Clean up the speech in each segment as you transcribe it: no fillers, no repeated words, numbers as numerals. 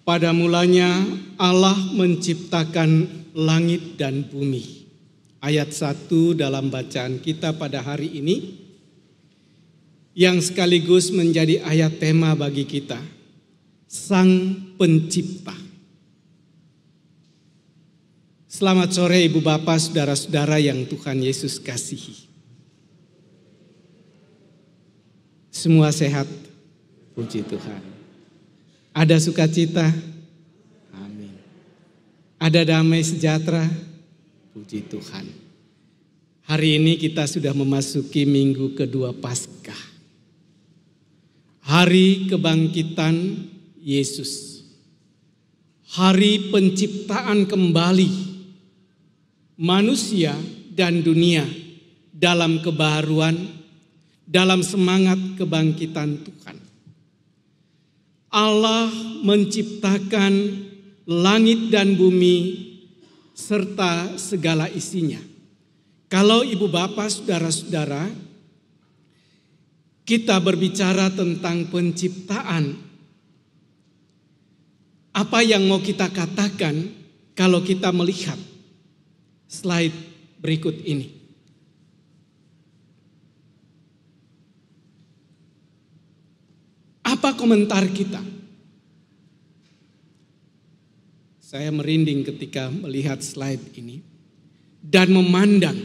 Pada mulanya Allah menciptakan langit dan bumi. Ayat 1 dalam bacaan kita pada hari ini, yang sekaligus menjadi ayat tema bagi kita. Sang Pencipta. Selamat sore Ibu Bapak, saudara-saudara yang Tuhan Yesus kasihi. Semua sehat, puji Tuhan. Ada sukacita, amin. Ada damai sejahtera, puji Tuhan. Hari ini kita sudah memasuki minggu kedua Paskah. Hari kebangkitan Yesus. Hari penciptaan kembali manusia dan dunia dalam kebaharuan, dalam semangat kebangkitan Tuhan. Allah menciptakan langit dan bumi serta segala isinya. Kalau Ibu Bapak, saudara-saudara, kita berbicara tentang penciptaan, apa yang mau kita katakan kalau kita melihat slide berikut ini? Apa komentar kita? Saya merinding ketika melihat slide ini dan memandang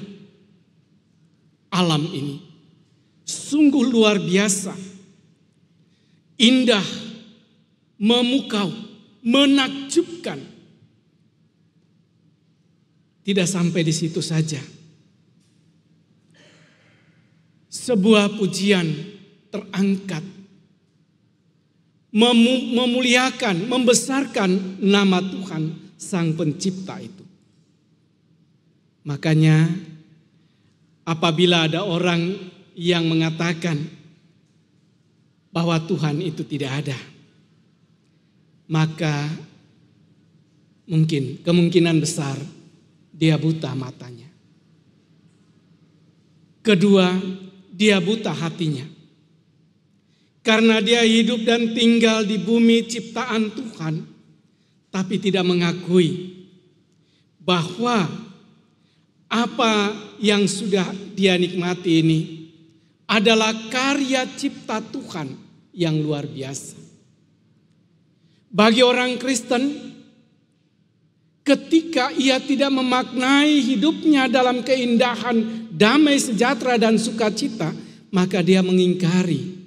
alam ini. Sungguh luar biasa, indah, memukau, menakjubkan. Tidak sampai di situ saja. Sebuah pujian terangkat, memuliakan, membesarkan nama Tuhan Sang Pencipta itu. Makanya apabila ada orang yang mengatakan bahwa Tuhan itu tidak ada, maka kemungkinan besar dia buta matanya. Kedua, dia buta hatinya. Karena dia hidup dan tinggal di bumi ciptaan Tuhan, tapi tidak mengakui bahwa apa yang sudah dia nikmati ini adalah karya cipta Tuhan yang luar biasa. Bagi orang Kristen, ketika ia tidak memaknai hidupnya dalam keindahan, damai sejahtera dan sukacita, maka dia mengingkari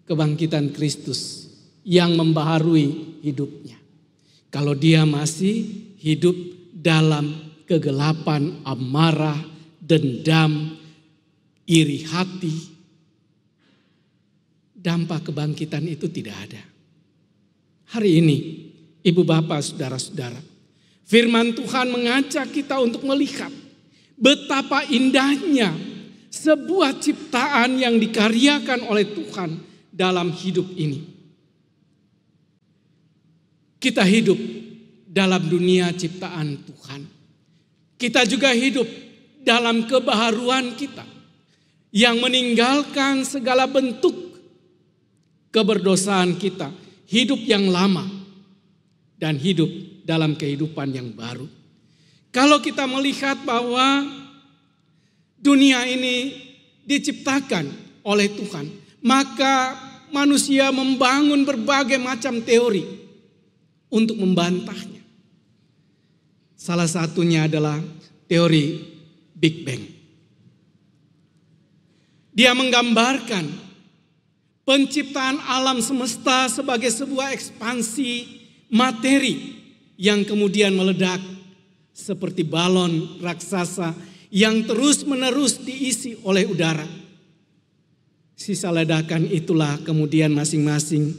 kebangkitan Kristus yang membaharui hidupnya. Kalau dia masih hidup dalam kegelapan, amarah, dendam, iri hati, dampak kebangkitan itu tidak ada. Hari ini, Ibu Bapak, saudara-saudara, firman Tuhan mengajak kita untuk melihat betapa indahnya sebuah ciptaan yang dikaryakan oleh Tuhan dalam hidup ini. Kita hidup dalam dunia ciptaan Tuhan. Kita juga hidup dalam kebaharuan kita yang meninggalkan segala bentuk keberdosaan kita, hidup yang lama dan hidup dalam kehidupan yang baru. Kalau kita melihat bahwa dunia ini diciptakan oleh Tuhan, maka manusia membangun berbagai macam teori untuk membantahnya. Salah satunya adalah teori Big Bang. Dia menggambarkan penciptaan alam semesta sebagai sebuah ekspansi materi yang kemudian meledak seperti balon raksasa yang terus-menerus diisi oleh udara. Sisa ledakan itulah kemudian masing-masing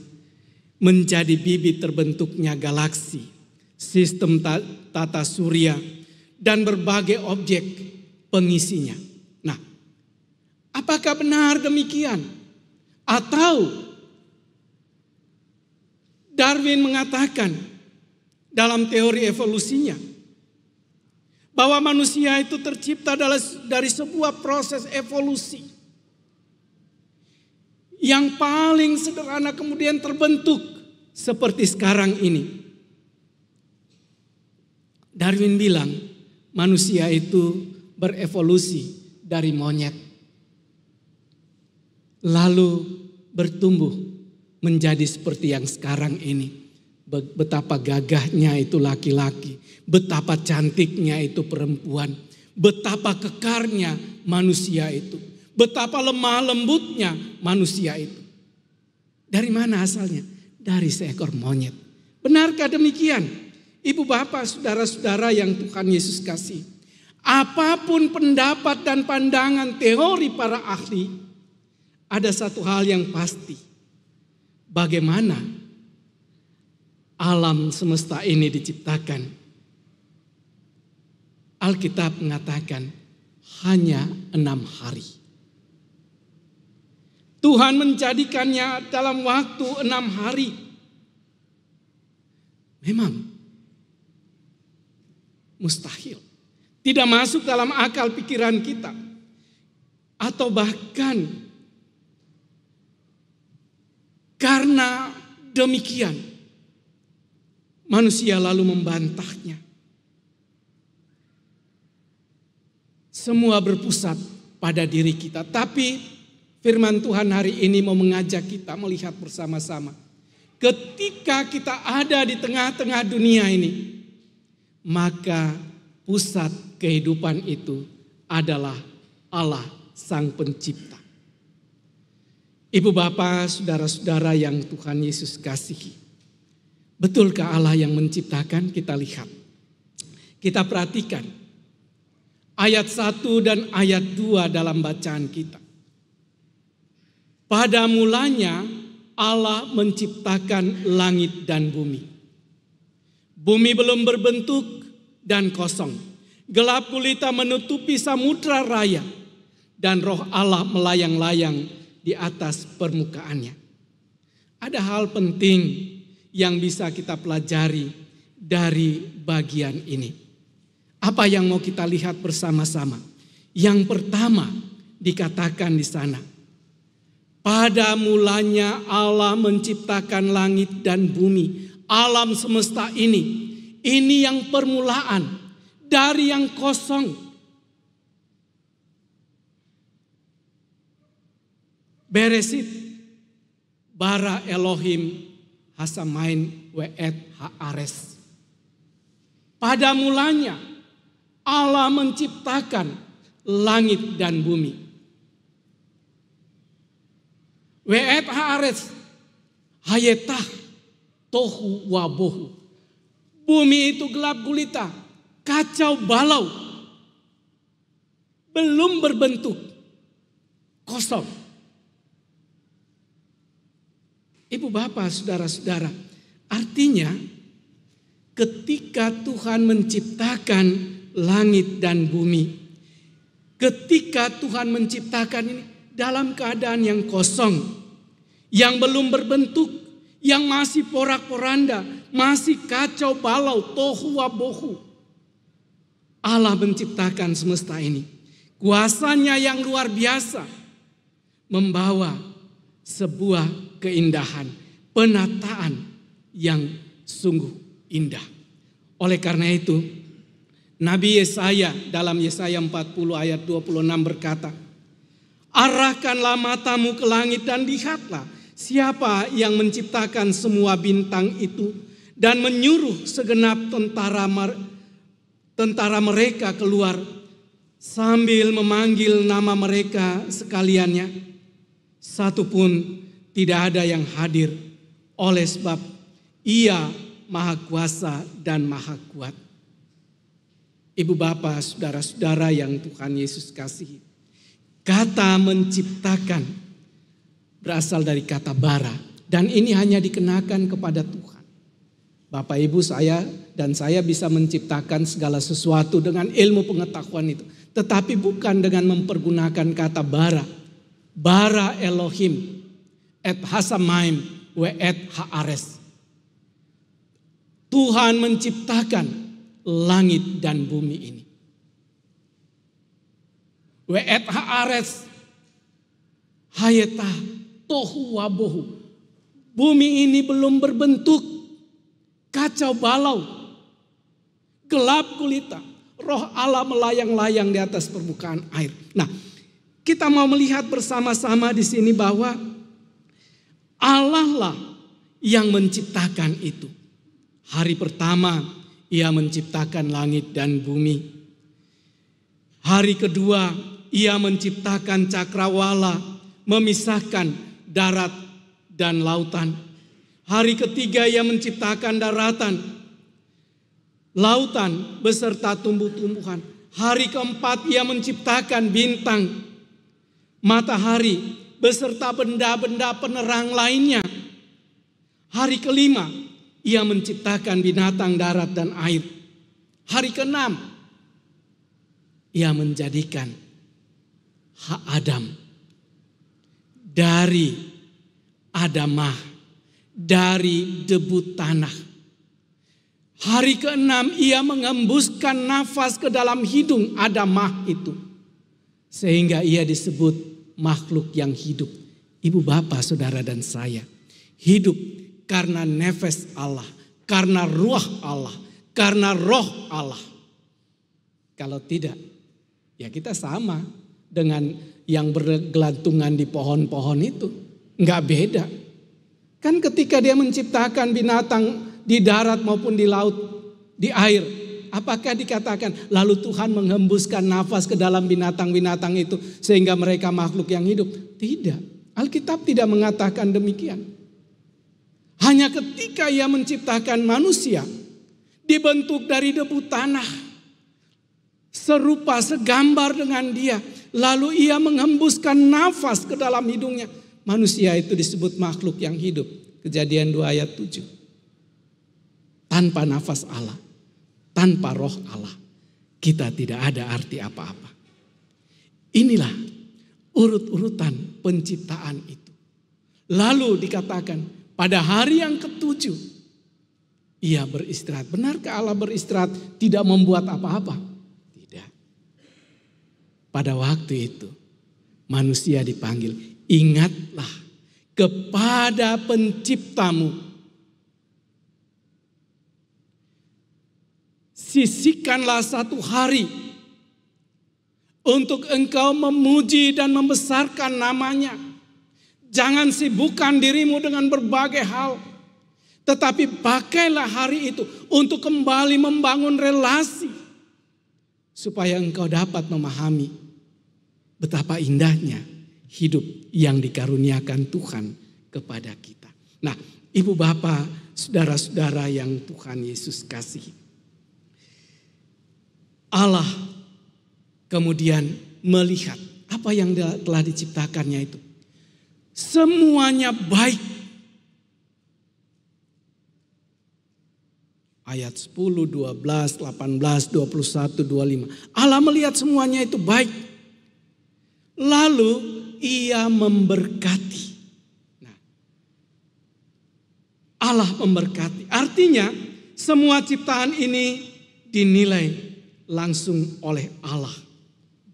menjadi bibit terbentuknya galaksi, sistem tata surya, dan berbagai objek pengisinya. Nah, apakah benar demikian? Atau Darwin mengatakan dalam teori evolusinya bahwa manusia itu tercipta dari sebuah proses evolusi yang paling sederhana kemudian terbentuk seperti sekarang ini. Darwin bilang manusia itu berevolusi dari monyet. Lalu bertumbuh menjadi seperti yang sekarang ini. Betapa gagahnya itu laki-laki, betapa cantiknya itu perempuan, betapa kekarnya manusia itu, betapa lemah lembutnya manusia itu. Dari mana asalnya? Dari seekor monyet. Benarkah demikian? Ibu bapak, saudara-saudara yang Tuhan Yesus kasih. Apapun pendapat dan pandangan teori para ahli, ada satu hal yang pasti. Bagaimana alam semesta ini diciptakan? Alkitab mengatakan hanya 6 hari. Tuhan menjadikannya dalam waktu 6 hari. Memang mustahil. Tidak masuk dalam akal pikiran kita. Atau bahkan karena demikian manusia lalu membantahnya. Semua berpusat pada diri kita. Tapi firman Tuhan hari ini mau mengajak kita melihat bersama-sama. Ketika kita ada di tengah-tengah dunia ini, maka pusat kehidupan itu adalah Allah Sang Pencipta. Ibu bapak, saudara-saudara yang Tuhan Yesus kasihi. Betulkah Allah yang menciptakan? Kita lihat. Kita perhatikan. Ayat 1 dan ayat 2 dalam bacaan kita. Pada mulanya Allah menciptakan langit dan bumi. Bumi belum berbentuk dan kosong. Gelap gulita menutupi samudra raya. Dan roh Allah melayang-layang di atas permukaannya. Ada hal penting yang bisa kita pelajari dari bagian ini. Apa yang mau kita lihat bersama-sama? Yang pertama dikatakan di sana. Pada mulanya Allah menciptakan langit dan bumi. Alam semesta ini yang permulaan dari yang kosong. Beresit bara Elohim hasamain we'et ha'ares. Pada mulanya Allah menciptakan langit dan bumi. We'et ha'ares hayetah tohu wabohu. Bumi itu gelap gulita, kacau balau, belum berbentuk, kosong. Ibu bapak, saudara-saudara, artinya ketika Tuhan menciptakan langit dan bumi, ketika Tuhan menciptakan ini dalam keadaan yang kosong, yang belum berbentuk, yang masih porak-poranda, masih kacau balau, tohu wabohu. Allah menciptakan semesta ini. Kuasanya yang luar biasa membawa sebuah keindahan, penataan yang sungguh indah. Oleh karena itu, Nabi Yesaya dalam Yesaya 40 ayat 26 berkata, arahkanlah matamu ke langit dan lihatlah siapa yang menciptakan semua bintang itu dan menyuruh segenap tentara mereka keluar sambil memanggil nama mereka sekaliannya. Satu pun tidak ada yang hadir oleh sebab Ia Maha Kuasa dan Maha Kuat. Ibu bapak, saudara-saudara yang Tuhan Yesus kasihi. Kata menciptakan berasal dari kata bara. Dan ini hanya dikenakan kepada Tuhan. Bapak ibu saya dan saya bisa menciptakan segala sesuatu dengan ilmu pengetahuan itu. Tetapi bukan dengan mempergunakan kata bara. Bara Elohim. Et hasamaim we et ha'ares. Tuhan menciptakan langit dan bumi ini. We et ha'ares hayetah tohu wabohu. Bumi ini belum berbentuk, kacau balau, gelap gulita. Roh Allah melayang-layang di atas permukaan air. Nah, kita mau melihat bersama-sama di sini bahwa Allah lah yang menciptakan itu. Hari pertama Ia menciptakan langit dan bumi. Hari kedua Ia menciptakan cakrawala, memisahkan darat dan lautan. Hari ketiga Ia menciptakan daratan, lautan beserta tumbuh-tumbuhan. Hari keempat Ia menciptakan bintang, matahari beserta benda-benda penerang lainnya. Hari kelima Ia menciptakan binatang darat dan air. Hari keenam Ia menjadikan Adam dari Adamah, dari debu tanah. Hari keenam Ia mengembuskan nafas ke dalam hidung Adamah itu, sehingga ia disebut makhluk yang hidup. Ibu, bapak, saudara dan saya hidup karena nefas Allah, karena ruah Allah, karena roh Allah. Kalau tidak, ya kita sama dengan yang bergelantungan di pohon-pohon itu. Enggak beda. Kan ketika Dia menciptakan binatang di darat maupun di laut, di air, apakah dikatakan lalu Tuhan menghembuskan nafas ke dalam binatang-binatang itu sehingga mereka makhluk yang hidup? Tidak. Alkitab tidak mengatakan demikian. Hanya ketika Ia menciptakan manusia, dibentuk dari debu tanah, serupa segambar dengan Dia, lalu Ia menghembuskan nafas ke dalam hidungnya. Manusia itu disebut makhluk yang hidup. Kejadian 2 ayat 7. Tanpa nafas Allah, tanpa roh Allah, kita tidak ada arti apa-apa. Inilah urut-urutan penciptaan itu. Lalu dikatakan pada hari yang ketujuh Ia beristirahat. Benarkah Allah beristirahat tidak membuat apa-apa? Tidak. Pada waktu itu manusia dipanggil, ingatlah kepada penciptamu. Sisihkanlah satu hari untuk engkau memuji dan membesarkan namanya. Jangan sibukkan dirimu dengan berbagai hal. Tetapi pakailah hari itu untuk kembali membangun relasi. Supaya engkau dapat memahami betapa indahnya hidup yang dikaruniakan Tuhan kepada kita. Nah, ibu bapak, saudara-saudara yang Tuhan Yesus kasihi. Allah kemudian melihat apa yang telah diciptakannya itu. Semuanya baik. Ayat 10, 12, 18, 21, 25. Allah melihat semuanya itu baik. Lalu Ia memberkati. Nah, Allah memberkati. Artinya semua ciptaan ini dinilai langsung oleh Allah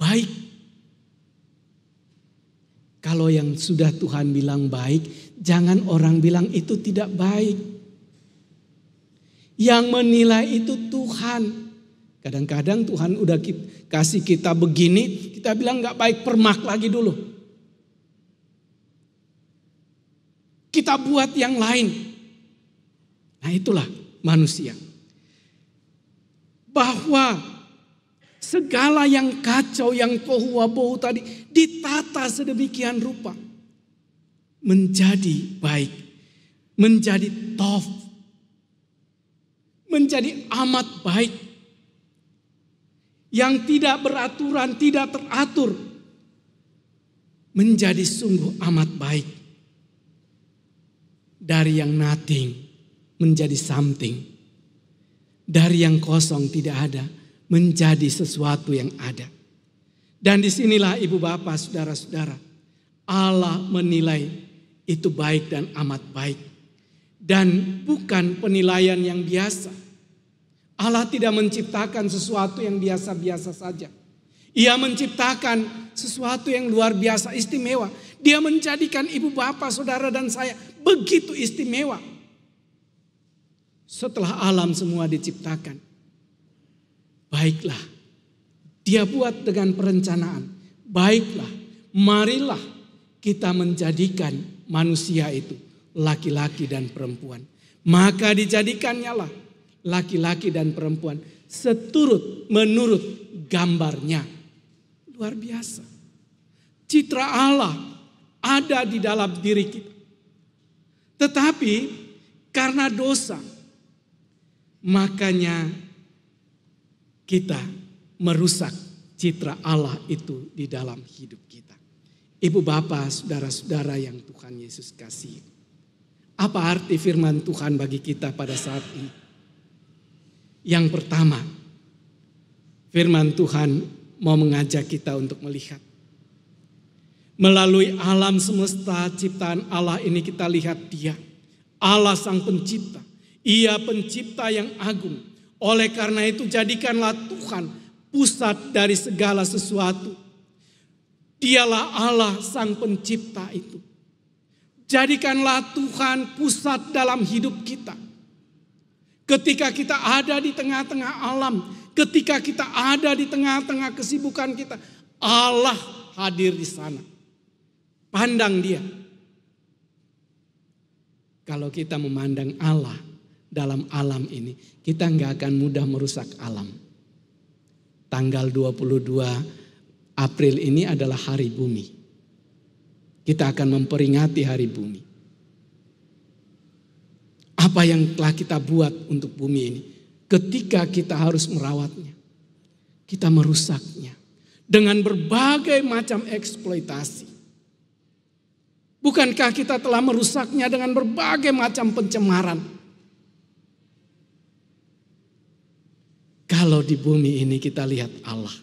baik. Kalau yang sudah Tuhan bilang baik, jangan orang bilang itu tidak baik. Yang menilai itu Tuhan. Kadang-kadang Tuhan udah kasih kita begini, kita bilang gak baik, permak lagi dulu. Kita buat yang lain. Nah, itulah manusia. Bahwa segala yang kacau, yang tohu wabohu tadi ditata sedemikian rupa. Menjadi baik. Menjadi tof. Menjadi amat baik. Yang tidak beraturan, tidak teratur. Menjadi sungguh amat baik. Dari yang nothing menjadi something. Dari yang kosong tidak ada menjadi sesuatu yang ada. Dan disinilah ibu bapak, saudara-saudara, Allah menilai itu baik dan amat baik. Dan bukan penilaian yang biasa. Allah tidak menciptakan sesuatu yang biasa-biasa saja. Ia menciptakan sesuatu yang luar biasa, istimewa. Dia menjadikan ibu bapak, saudara dan saya begitu istimewa. Setelah alam semua diciptakan, baiklah, dia buat dengan perencanaan. Baiklah, marilah kita menjadikan manusia itu laki-laki dan perempuan. Maka dijadikannya lah laki-laki dan perempuan menurut gambarnya. Luar biasa. Citra Allah ada di dalam diri kita. Tetapi karena dosa, makanya kita merusak citra Allah itu di dalam hidup kita. Ibu bapak, saudara-saudara yang Tuhan Yesus kasih. Apa arti firman Tuhan bagi kita pada saat ini? Yang pertama, firman Tuhan mau mengajak kita untuk melihat. Melalui alam semesta ciptaan Allah ini kita lihat Dia. Allah sang pencipta. Ia pencipta yang agung. Oleh karena itu jadikanlah Tuhan pusat dari segala sesuatu. Dialah Allah sang pencipta itu. Jadikanlah Tuhan pusat dalam hidup kita. Ketika kita ada di tengah-tengah alam, ketika kita ada di tengah-tengah kesibukan kita, Allah hadir di sana. Pandang Dia. Kalau kita memandang Allah dalam alam ini, kita nggak akan mudah merusak alam. Tanggal 22 April ini adalah hari bumi. Kita akan memperingati hari bumi. Apa yang telah kita buat untuk bumi ini? Ketika kita harus merawatnya, kita merusaknya dengan berbagai macam eksploitasi. Bukankah kita telah merusaknya dengan berbagai macam pencemaran? Kalau di bumi ini kita lihat Allah,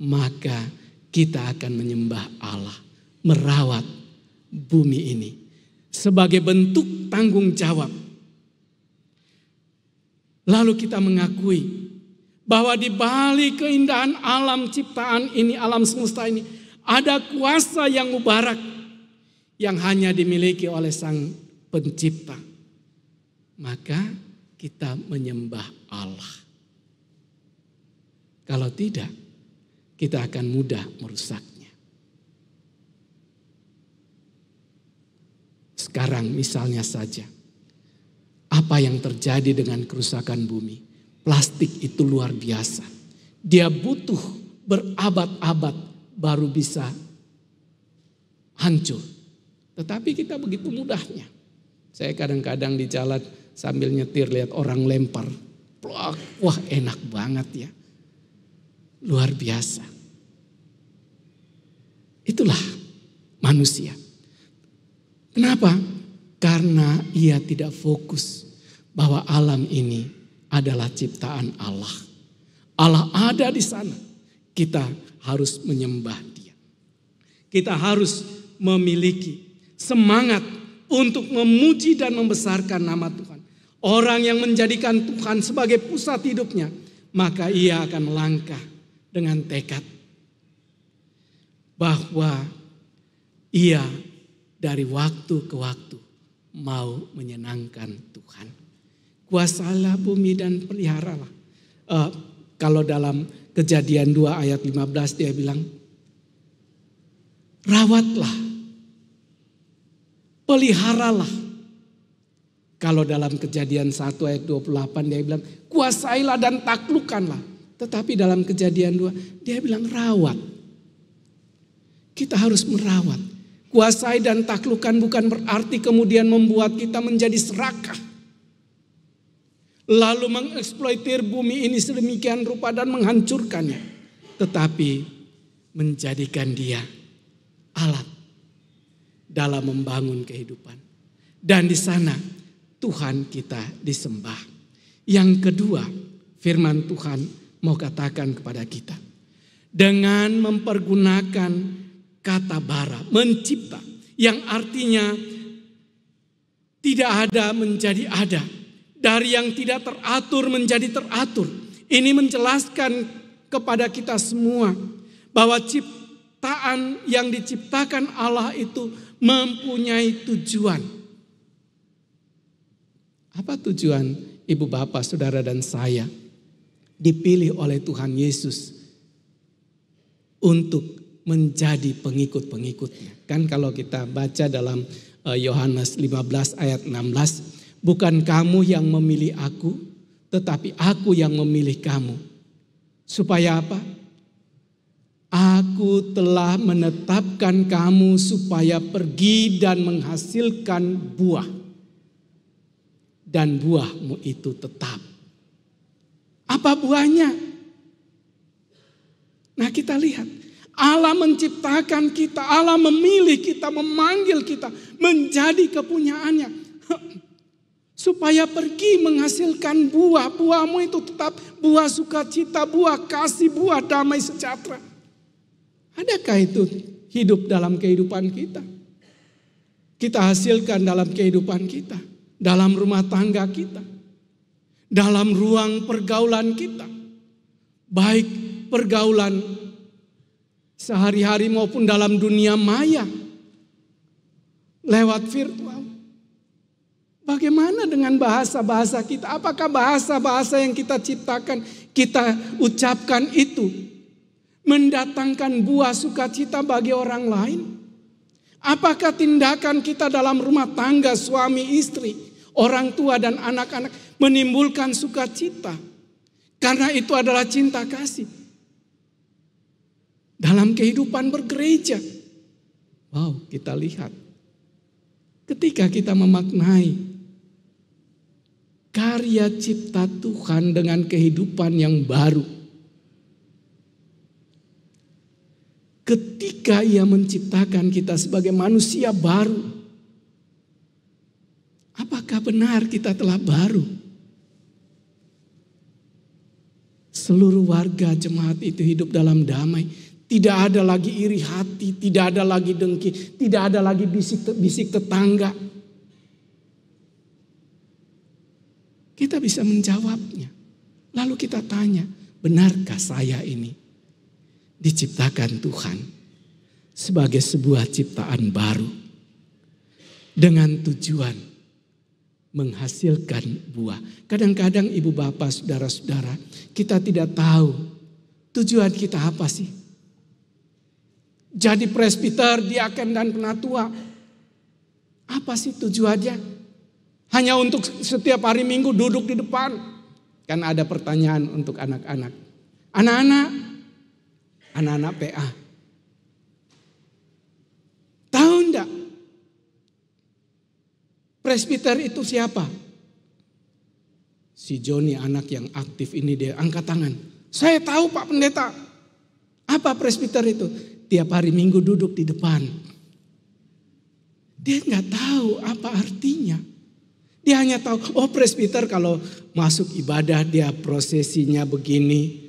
maka kita akan menyembah Allah, merawat bumi ini sebagai bentuk tanggung jawab. Lalu kita mengakui bahwa di balik keindahan alam ciptaan ini, alam semesta ini, ada kuasa yang mubarak yang hanya dimiliki oleh sang pencipta. Maka kita menyembah Allah. Kalau tidak, kita akan mudah merusaknya. Sekarang misalnya saja, apa yang terjadi dengan kerusakan bumi? Plastik itu luar biasa. Dia butuh berabad-abad baru bisa hancur. Tetapi kita begitu mudahnya. Saya kadang-kadang di jalan sambil nyetir lihat orang lempar. Wah, enak banget ya. Luar biasa. Itulah manusia. Kenapa? Karena ia tidak fokus bahwa alam ini adalah ciptaan Allah. Allah ada di sana. Kita harus menyembah Dia. Kita harus memiliki semangat untuk memuji dan membesarkan nama Tuhan. Orang yang menjadikan Tuhan sebagai pusat hidupnya, maka ia akan melangkah dengan tekad bahwa ia dari waktu ke waktu mau menyenangkan Tuhan. Kuasalah bumi dan peliharalah. Kalau dalam Kejadian 2 ayat 15 dia bilang, rawatlah, peliharalah. Kalau dalam Kejadian 1 ayat 28 dia bilang, kuasailah dan taklukkanlah. Tetapi dalam Kejadian 2 dia bilang rawat. Kita harus merawat. Kuasai dan taklukkan bukan berarti kemudian membuat kita menjadi serakah. Lalu mengeksploitir bumi ini sedemikian rupa dan menghancurkannya. Tetapi menjadikan dia alat dalam membangun kehidupan. Dan di sana Tuhan kita disembah. Yang kedua, firman Tuhan mau katakan kepada kita. Dengan mempergunakan kata bara, mencipta. Yang artinya tidak ada menjadi ada. Dari yang tidak teratur menjadi teratur. Ini menjelaskan kepada kita semua bahwa ciptaan yang diciptakan Allah itu mempunyai tujuan. Apa tujuan ibu bapak, saudara dan saya dipilih oleh Tuhan Yesus untuk menjadi pengikut-pengikutnya? Kan kalau kita baca dalam Yohanes 15 ayat 16, bukan kamu yang memilih aku, tetapi aku yang memilih kamu. Supaya apa? Aku telah menetapkan kamu supaya pergi dan menghasilkan buah. Dan buahmu itu tetap. Apa buahnya? Nah, kita lihat. Allah menciptakan kita, Allah memilih kita, memanggil kita menjadi kepunyaannya. Supaya pergi menghasilkan buah. Buahmu itu tetap buah sukacita, buah kasih, buah damai sejahtera. Adakah itu hidup dalam kehidupan kita? Kita hasilkan dalam kehidupan kita, dalam rumah tangga kita, dalam ruang pergaulan kita, baik pergaulan sehari-hari maupun dalam dunia maya, lewat virtual. Bagaimana dengan bahasa-bahasa kita? Apakah bahasa-bahasa yang kita ciptakan, kita ucapkan itu mendatangkan buah sukacita bagi orang lain? Apakah tindakan kita dalam rumah tangga, suami istri, orang tua dan anak-anak menimbulkan sukacita? Karena itu adalah cinta kasih. Dalam kehidupan bergereja, wow, kita lihat ketika kita memaknai karya cipta Tuhan dengan kehidupan yang baru. Ketika Ia menciptakan kita sebagai manusia baru, apakah benar kita telah baru? Seluruh warga jemaat itu hidup dalam damai. Tidak ada lagi iri hati, tidak ada lagi dengki, tidak ada lagi bisik tetangga. Kita bisa menjawabnya. Lalu kita tanya, benarkah saya ini diciptakan Tuhan sebagai sebuah ciptaan baru dengan tujuan menghasilkan buah? Kadang-kadang ibu bapak, saudara-saudara, kita tidak tahu tujuan kita apa sih. Jadi presbiter, diaken dan penatua, apa sih tujuannya? Hanya untuk setiap hari Minggu duduk di depan? Kan ada pertanyaan untuk anak-anak. Anak-anak PA. Tahu enggak? Presbiter itu siapa? Si Joni, anak yang aktif ini, dia angkat tangan. Saya tahu Pak Pendeta. Apa presbiter itu? Tiap hari Minggu duduk di depan. Dia enggak tahu apa artinya. Dia hanya tahu, oh presbiter kalau masuk ibadah dia prosesinya begini.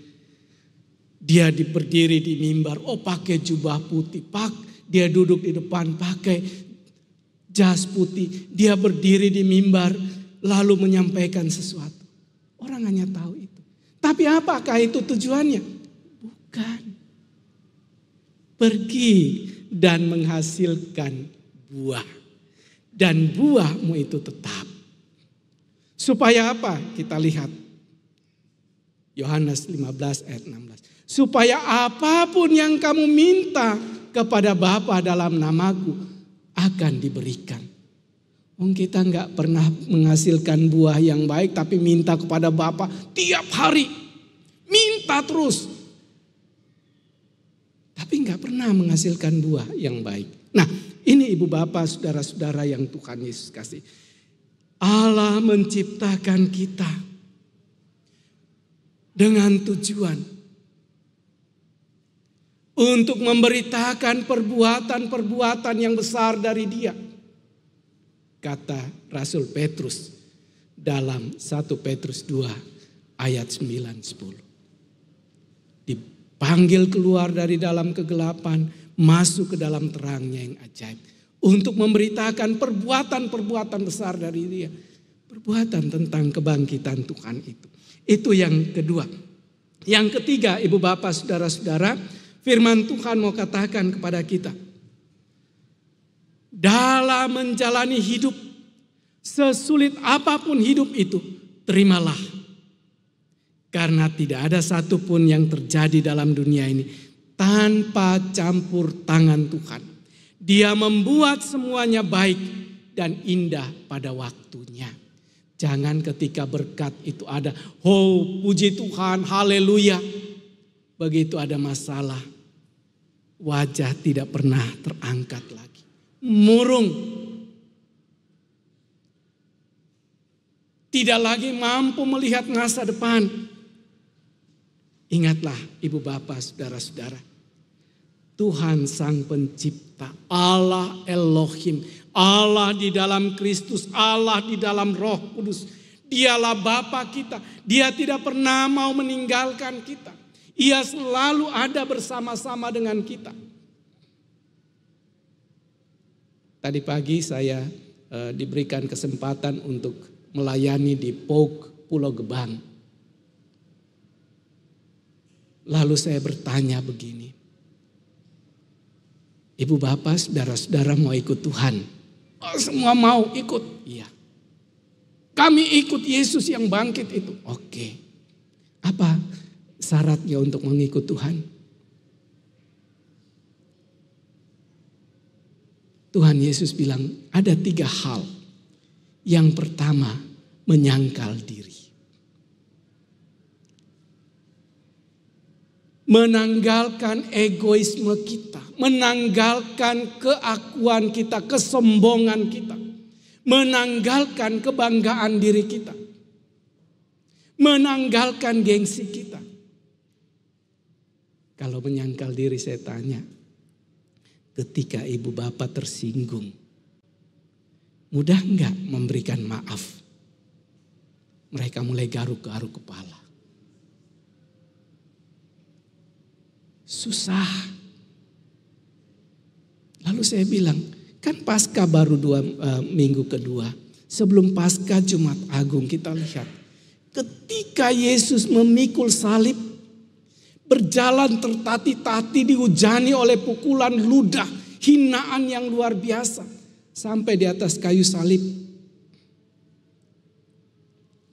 Dia berdiri di mimbar, oh pakai jubah putih, dia duduk di depan pakai jas putih, dia berdiri di mimbar lalu menyampaikan sesuatu. Orang hanya tahu itu. Tapi apakah itu tujuannya? Bukan. Pergi dan menghasilkan buah. Dan buahmu itu tetap. Supaya apa? Kita lihat. Yohanes 15 ayat 16. Supaya apapun yang kamu minta kepada Bapa dalam namaku akan diberikan. Kita nggak pernah menghasilkan buah yang baik, tapi minta kepada Bapa tiap hari. Minta terus. Tapi nggak pernah menghasilkan buah yang baik. Nah, ini ibu bapak, saudara-saudara yang Tuhan Yesus kasih. Allah menciptakan kita dengan tujuan untuk memberitakan perbuatan-perbuatan yang besar dari Dia. Kata Rasul Petrus dalam 1 Petrus 2 ayat 9-10. Dipanggil keluar dari dalam kegelapan, masuk ke dalam terangnya yang ajaib. Untuk memberitakan perbuatan-perbuatan besar dari Dia. Perbuatan tentang kebangkitan Tuhan itu. Itu yang kedua. Yang ketiga, ibu bapak, saudara-saudara, Firman Tuhan mau katakan kepada kita, dalam menjalani hidup, sesulit apapun hidup itu, terimalah. Karena tidak ada satupun yang terjadi dalam dunia ini tanpa campur tangan Tuhan. Dia membuat semuanya baik dan indah pada waktunya. Jangan ketika berkat itu ada, oh puji Tuhan, haleluya. Begitu ada masalah, wajah tidak pernah terangkat lagi. Murung. Tidak lagi mampu melihat masa depan. Ingatlah ibu bapak, saudara-saudara. Tuhan sang pencipta, Allah Elohim, Allah di dalam Kristus, Allah di dalam Roh Kudus. Dialah Bapa kita. Dia tidak pernah mau meninggalkan kita. Ia selalu ada bersama-sama dengan kita. Tadi pagi saya diberikan kesempatan untuk melayani di POG Pulau Gebang. Lalu saya bertanya begini, ibu bapak, saudara-saudara mau ikut Tuhan? Oh, semua mau ikut? Iya. Kami ikut Yesus yang bangkit itu. Oke. Apa syaratnya untuk mengikut Tuhan? Tuhan Yesus bilang ada 3 hal. Yang pertama, menyangkal diri. Menanggalkan egoisme kita, menanggalkan keakuan kita, kesombongan kita, menanggalkan kebanggaan diri kita, menanggalkan gengsi kita. Kalau menyangkal diri, saya tanya, ketika ibu bapak tersinggung, mudah enggak memberikan maaf? Mereka mulai garuk-garuk kepala. Susah. Lalu saya bilang, kan Paskah baru 2 minggu kedua. Sebelum Paskah Jumat Agung kita lihat. Ketika Yesus memikul salib, berjalan tertati-tati, dihujani oleh pukulan ludah, hinaan yang luar biasa. Sampai di atas kayu salib.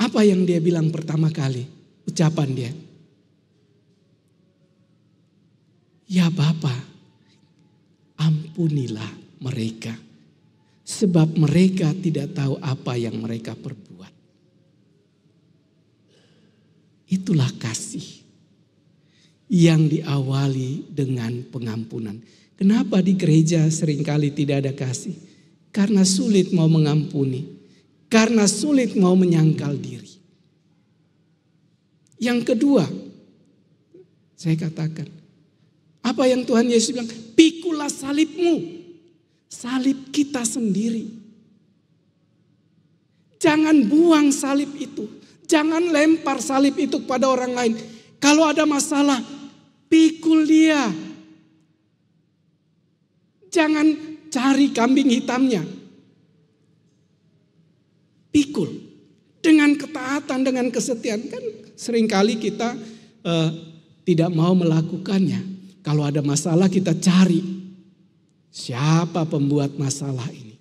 Apa yang dia bilang pertama kali? Ucapan dia. Ya Bapa, ampunilah mereka. Sebab mereka tidak tahu apa yang mereka perbuat. Itulah kasih yang diawali dengan pengampunan. Kenapa di gereja seringkali tidak ada kasih? Karena sulit mau mengampuni. Karena sulit mau menyangkal diri. Yang kedua, saya katakan, apa yang Tuhan Yesus bilang? Pikulah salibmu. Salib kita sendiri. Jangan buang salib itu. Jangan lempar salib itu kepada orang lain. Kalau ada masalah, pikul dia. Jangan cari kambing hitamnya. Pikul. Dengan ketaatan, dengan kesetiaan. Kan seringkali kita tidak mau melakukannya. Kalau ada masalah kita cari siapa pembuat masalah ini.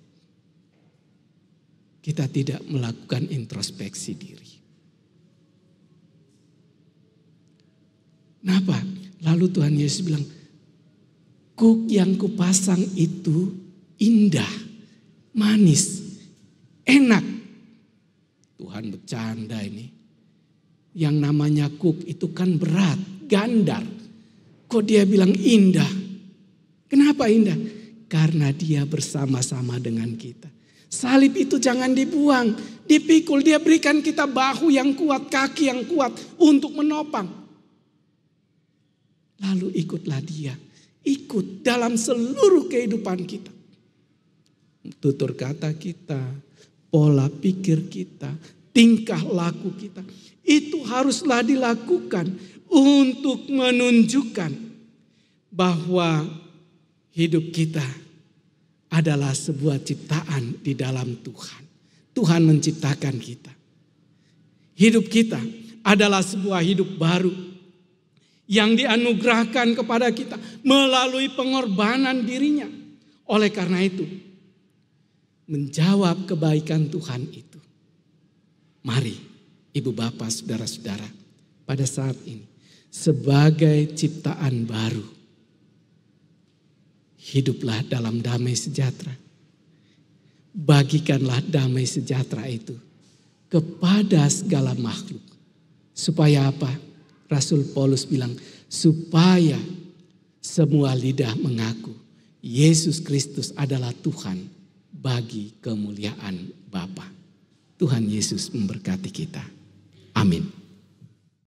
Kita tidak melakukan introspeksi diri. Kenapa? Lalu Tuhan Yesus bilang, kuk yang kupasang itu indah, manis, enak. Tuhan bercanda ini. Yang namanya kuk itu kan berat, gandar. Kok dia bilang indah? Kenapa indah? Karena dia bersama-sama dengan kita. Salib itu jangan dibuang, dipikul. Dia berikan kita bahu yang kuat, kaki yang kuat untuk menopang. Lalu ikutlah dia. Ikut dalam seluruh kehidupan kita. Tutur kata kita, pola pikir kita, tingkah laku kita. Itu haruslah dilakukan untuk menunjukkan bahwa hidup kita adalah sebuah ciptaan di dalam Tuhan. Tuhan menciptakan kita. Hidup kita adalah sebuah hidup baru yang dianugerahkan kepada kita melalui pengorbanan dirinya. Oleh karena itu, menjawab kebaikan Tuhan itu, mari ibu bapak saudara-saudara, pada saat ini sebagai ciptaan baru, hiduplah dalam damai sejahtera. Bagikanlah damai sejahtera itu kepada segala makhluk. Supaya apa? Rasul Paulus bilang, supaya semua lidah mengaku Yesus Kristus adalah Tuhan bagi kemuliaan Bapa. Tuhan Yesus memberkati kita. Amin.